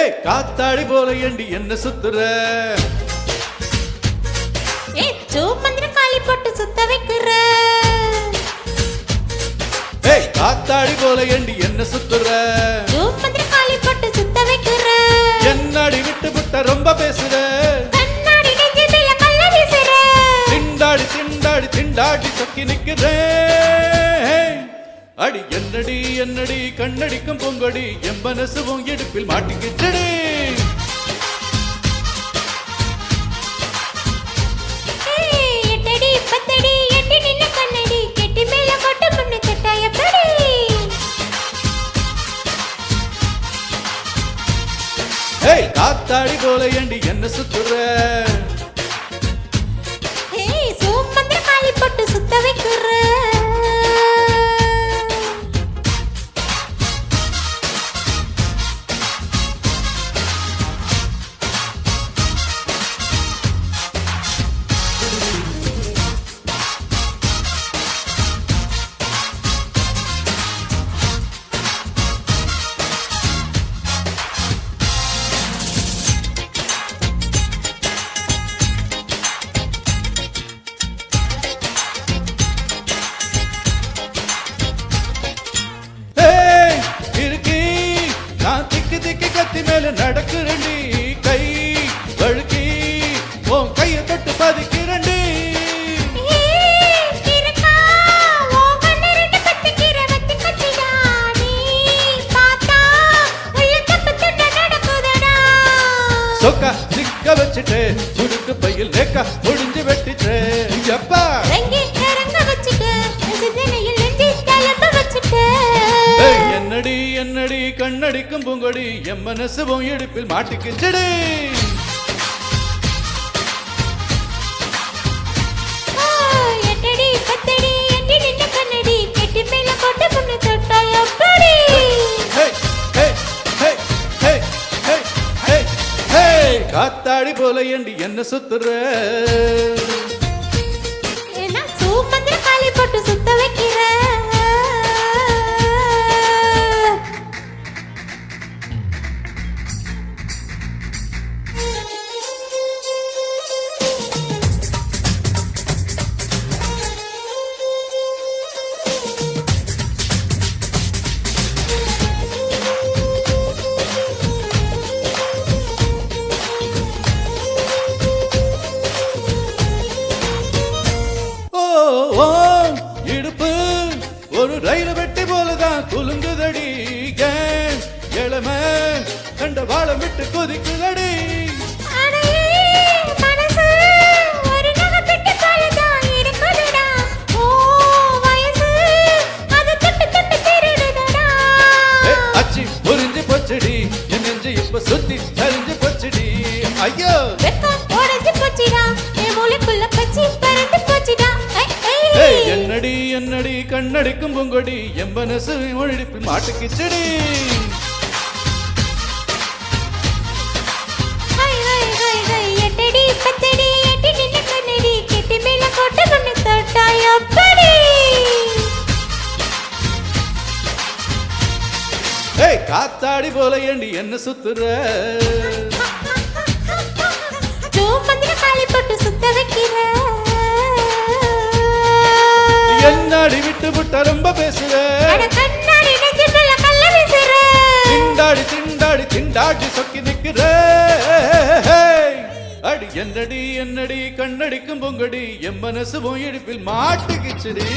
ஏய் காத்தாடி போல ஏண்டி என்ன சுத்துற? ஏய் சூமந்திர காலி போட்டு சுத்த வைக்குற. ஏய் காத்தாடி போல ஏண்டி என்ன சுத்துற? சூமந்திர காலி போட்டு சுத்த வைக்குற. என்னடி விட்டு விட்ட ரொம்ப பேசுற. கண்ணாடி நெஞ்சில கள்ள வீசுற. திண்டாடி திண்டாடி திண்டாடி சொக்கி நிக்கிறே. அடி என்னடி என்னடி கண்ணடிக்கும் பொங்கடி என் மனசு உன் இடுப்பில் மாட்டிக்கிச்சடி. எட்டடி பத்தடி எட்டி நின்ன கண்ணடி கெட்டி மேல கொட்ட முன்ன கட்டாயப்படி. ஏய் காத்தாடி போல ஏண்டி என்ன சுத்துற? ஏய் சூமந்திர காலி போட்டு சுத்த வைக்குற. கத்தி மேல நடக்குறண்டி கை வழுக்கி உன் கைய தொட்டு பதிக்கிறண்டி. சொக்கா சிக்க வச்சுட்டு சுருக்கு பையில் லேக்கா முடிஞ்சு வெட்டிட்டு எப்பா என்னடி என்னடி கண்ணடிக்கும் பூங்கொடி என் மனசு உன் இடுப்பில் மாட்டிக்கிச்சடி. காத்தாடி போல ஏண்டி என்ன சுத்துற? சூமந்திர காலி போட்டு சுத்த வைக்கிற. இடுப்பு ஒரு ரயில் வெட்டி போலதான் குலுங்குதடி. இளமை கண்ட வாழம் விட்டு கொதிக்குதடி. அச்சி புரிஞ்சு போச்சடி என் நெஞ்சு இப்ப சுத்தி சரிஞ்சு போச்சடி. ஐயோ என்னடி என்னடி கண்ணடிக்கும் பொங்கொடி என் மனசு இடுப்பில் மாட்டுக்கிச்சடி. ஏய் காத்தாடி போல ஏண்டி என்ன சுத்துற? சூமந்திர காலி போட்டு சுத்த வைக்கிற. என்னடி விட்டு விட்ட ரொம்ப பேசுற. கண்ணாடி நெஞ்சில கள்ள வீசுற. திண்டாடி திண்டாடி திண்டாடி சொக்கி நிக்கிற. அடி என்னடி என்னடி கண்ணடிக்கும் பொங்கடி என் மனசு உன் இடுப்பில் மாட்டுக்கிச்சடி.